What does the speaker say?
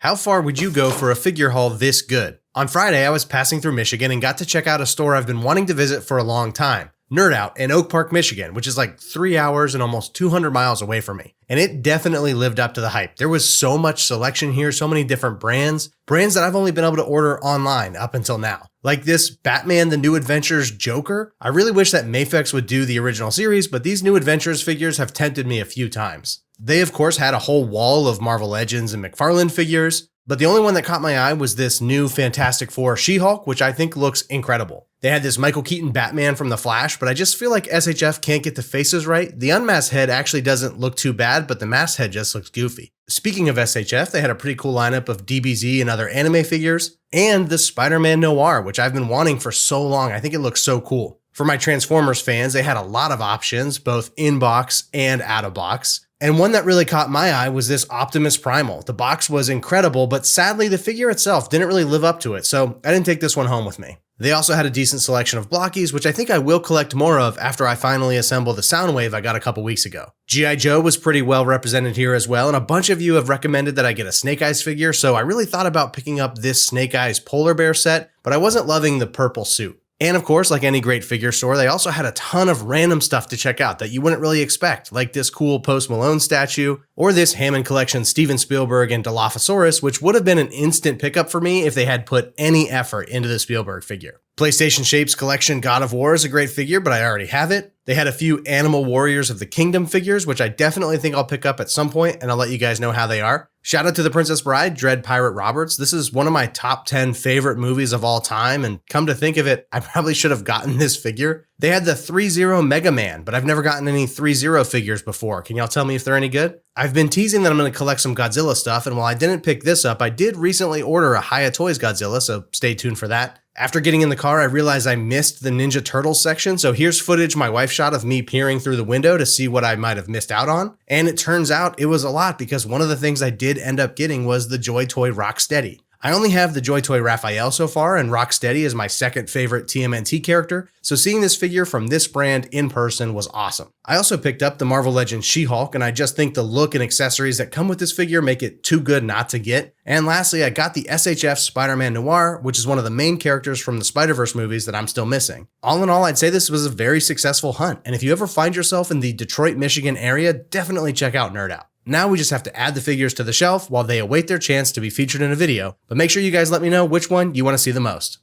How far would you go for a figure haul this good? On Friday, I was passing through Michigan and got to check out a store I've been wanting to visit for a long time. Nerd Out in Oak Park, Michigan, which is like 3 hours and almost 200 miles away from me. And it definitely lived up to the hype. There was so much selection here, so many different brands that I've only been able to order online up until now. Like this Batman The New Adventures Joker. I really wish that Mafex would do the original series, but these New Adventures figures have tempted me a few times. They of course had a whole wall of Marvel Legends and McFarlane figures, but the only one that caught my eye was this new Fantastic Four She-Hulk, which I think looks incredible. They had this Michael Keaton Batman from The Flash, but I just feel like SHF can't get the faces right. The unmasked head actually doesn't look too bad, but the masked head just looks goofy. Speaking of SHF, they had a pretty cool lineup of DBZ and other anime figures, and the Spider-Man Noir, which I've been wanting for so long. I think it looks so cool. For my Transformers fans, they had a lot of options, both in-box and out-of-box. And one that really caught my eye was this Optimus Primal. The box was incredible, but sadly the figure itself didn't really live up to it, so I didn't take this one home with me. They also had a decent selection of blockies, which I think I will collect more of after I finally assemble the Soundwave I got a couple weeks ago. G.I. Joe was pretty well represented here as well, and a bunch of you have recommended that I get a Snake Eyes figure, so I really thought about picking up this Snake Eyes Polar Bear set, but I wasn't loving the purple suit. And of course, like any great figure store, they also had a ton of random stuff to check out that you wouldn't really expect, like this cool Post Malone statue, or this Hammond Collection Steven Spielberg and Dilophosaurus, which would have been an instant pickup for me if they had put any effort into the Spielberg figure. PlayStation Shapes Collection God of War is a great figure, but I already have it. They had a few Animal Warriors of the Kingdom figures, which I definitely think I'll pick up at some point, and I'll let you guys know how they are. Shout out to The Princess Bride, Dread Pirate Roberts. This is one of my top 10 favorite movies of all time, and come to think of it, I probably should have gotten this figure. They had the 3-0 Mega Man, but I've never gotten any 3-0 figures before. Can y'all tell me if they're any good? I've been teasing that I'm going to collect some Godzilla stuff, and while I didn't pick this up, I did recently order a Hiya Toys Godzilla, so stay tuned for that. After getting in the car, I realized I missed the Ninja Turtles section, so here's footage my wife shot of me peering through the window to see what I might have missed out on. And it turns out it was a lot because one of the things I did end up getting was the Joy Toy Rocksteady. I only have the Joy Toy Raphael so far, and Rocksteady is my second favorite TMNT character, so seeing this figure from this brand in person was awesome. I also picked up the Marvel Legends She-Hulk, and I just think the look and accessories that come with this figure make it too good not to get. And lastly, I got the SHF Spider-Man Noir, which is one of the main characters from the Spider-Verse movies that I'm still missing. All in all, I'd say this was a very successful hunt, and if you ever find yourself in the Detroit, Michigan area, definitely check out Nerd Out. Now we just have to add the figures to the shelf while they await their chance to be featured in a video, but make sure you guys let me know which one you want to see the most.